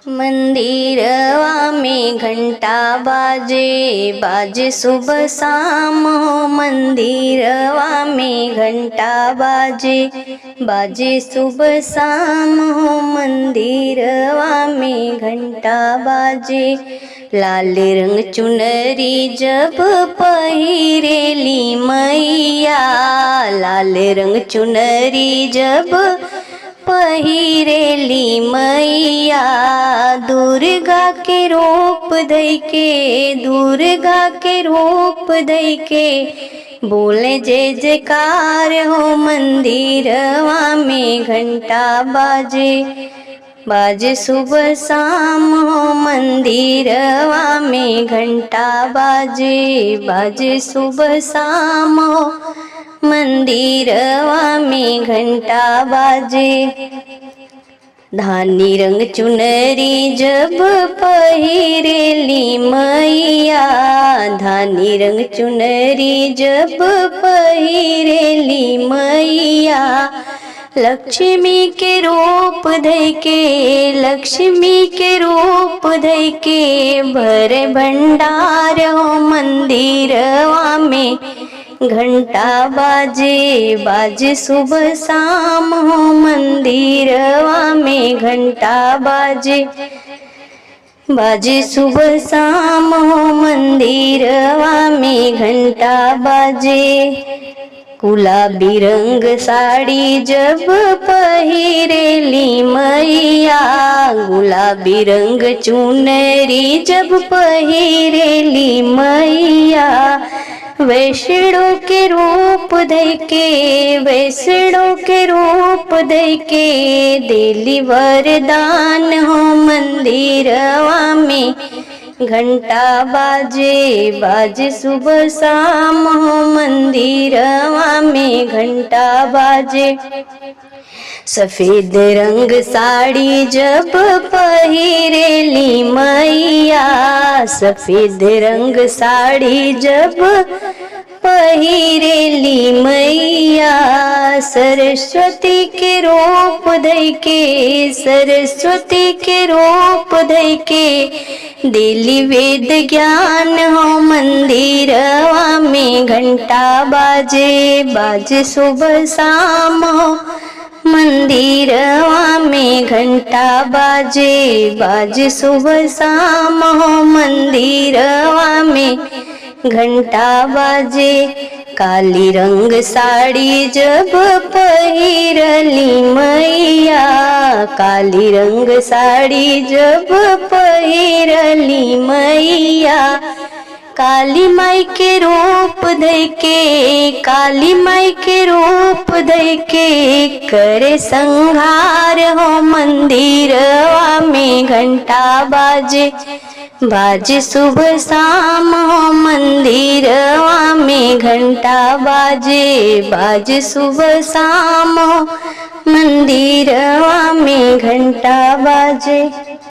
मंदिरवा में घंटा बाजे, बाजे सुबह शाम हो। मंदिरवा में घंटा बाजे, बाजे सुबह शाम हो। मंदिरवा में घंटा बाजे, लाल रंग चुनरी जब पहिरेली मैया, लाल रंग चुनरी जब पहिरेली मैया। दुर्गा के रूप दैके, दुर्गा के रूप दैके, बोले जय जयकार हो। मंदिरवा में घंटा बाजे, बाजे सुबह शाम हो। मंदिरवा में घंटा बाजे, बाजे सुबह शाम हो। मंदिरवा में घंटा बाजे, धानी रंग चुनरी जब पहिरेली मैया, धानी रंग चुनरी जब पहिरेली मैया। लक्ष्मी के रूप धैके, लक्ष्मी के रूप धैके, भरे भंडार हो। मंदिरवा में घंटा बाजे, बाजे सुबह शाम हो। मंदिरवा में घंटा बाजे, बाजे सुबह शाम हो। मंदिरवा में घंटा बाजे, गुलाबी रंग साड़ी जब पहिरेली मैया, गुलाबी रंग चुनरी जब पहिरेली मैया। वैष्णो के रूप धैके, वैष्णो के रूप धैके, देली वरदान हो। मंदिरवा में घंटा बाजे, बाजे सुबह शाम हो। मंदिरवा में घंटा बाजे, सफेद रंग साड़ी जब पहिरेली मैया, सफेद रंग साड़ी जब पहिरेली मैया। सरस्वती के रूप धैके, सरस्वती के रूप धैके, दिली वेद ज्ञान हो। मंदिरवा में घंटा बाजे, बाजे सुबह शाम हो। मंदिरवा में घंटा बाजे, बाजे सुबह शाम हो। मंदिरवा में घंटा बाजे, काली रंग साड़ी जब पहिरली मैया, काली रंग साड़ी जब पहिरली मैया। काली माई के रूप धैके, काली माई के रूप धैके, करे संहार हो। मंदिरवा में घंटा बाजे, बाजे सुबह शाम हो। मंदिरवा में घंटा बाजे, बाजे सुबह शाम हो। मंदिरवा में घंटा बाजे।